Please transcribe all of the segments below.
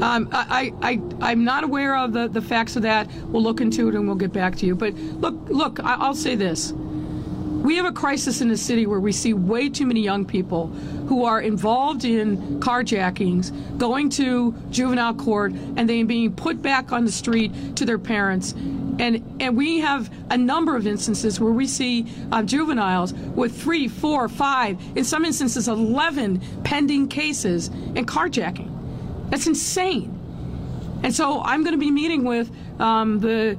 I'm not aware of the facts of that. We'll look into it and we'll get back to you. But look, I'll say this. We have a crisis in the city where we see way too many young people who are involved in carjackings, going to juvenile court, and then being put back on the street to their parents. And we have a number of instances where we see juveniles with 3, 4, 5, in some instances 11 pending cases in carjacking. That's insane. And so I'm going to be meeting with the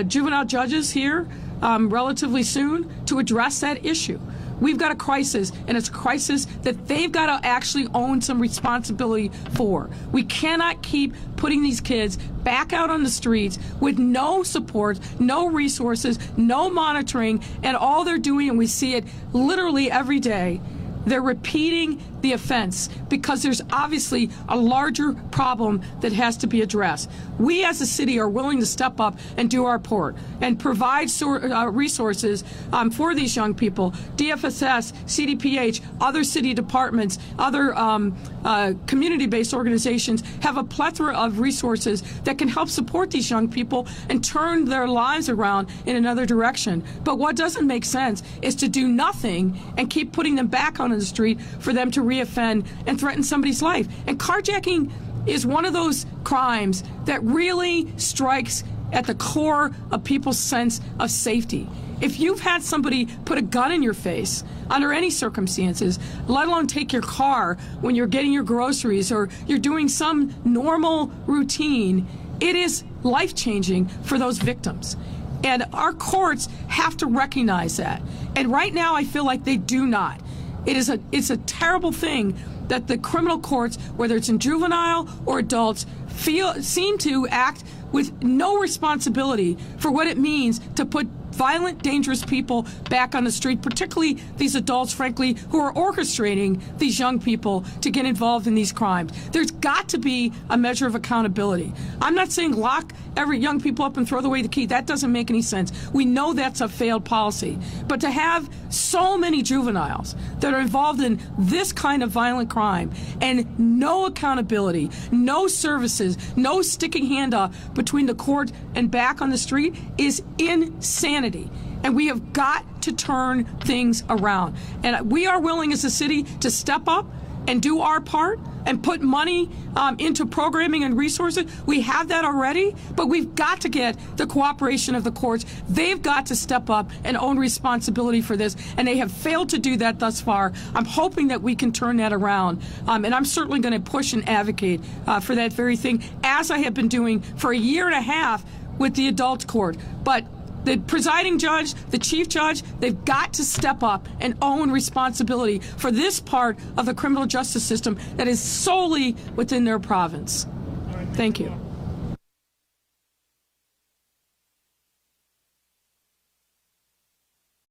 juvenile judges here relatively soon to address that issue. We've got a crisis, and it's a crisis that they've got to actually own some responsibility for. We cannot keep putting these kids back out on the streets with no support, no resources, no monitoring, and all they're doing, and we see it literally every day, they're repeating the offense because there's obviously a larger problem that has to be addressed. We as a city are willing to step up and do our part and provide resources for these young people. DFSS, CDPH, other city departments, other community-based organizations have a plethora of resources that can help support these young people and turn their lives around in another direction. But what doesn't make sense is to do nothing and keep putting them back on the street for them to reoffend and threaten somebody's life. And carjacking is one of those crimes that really strikes at the core of people's sense of safety. If you've had somebody put a gun in your face under any circumstances, let alone take your car when you're getting your groceries or you're doing some normal routine, it is life-changing for those victims. And our courts have to recognize that. And right now I feel like they do not. It's a terrible thing that the criminal courts, whether it's in juvenile or adults, seem to act with no responsibility for what it means to put violent, dangerous people back on the street, particularly these adults, frankly, who are orchestrating these young people to get involved in these crimes. There's got to be a measure of accountability. I'm not saying lock every young people up and throw away the key. That doesn't make any sense. We know that's a failed policy. But to have so many juveniles that are involved in this kind of violent crime and no accountability, no services, no sticking hand up between the court and back on the street is insanity. And we have got to turn things around. And we are willing as a city to step up and do our part and put money into programming and resources. We have that already, but we've got to get the cooperation of the courts. They've got to step up and own responsibility for this, and they have failed to do that thus far. I'm hoping that we can turn that around, and I'm certainly going to push and advocate for that very thing, as I have been doing for a year and a half with the adult court. But the presiding judge, the chief judge, they've got to step up and own responsibility for this part of the criminal justice system that is solely within their province. Thank you.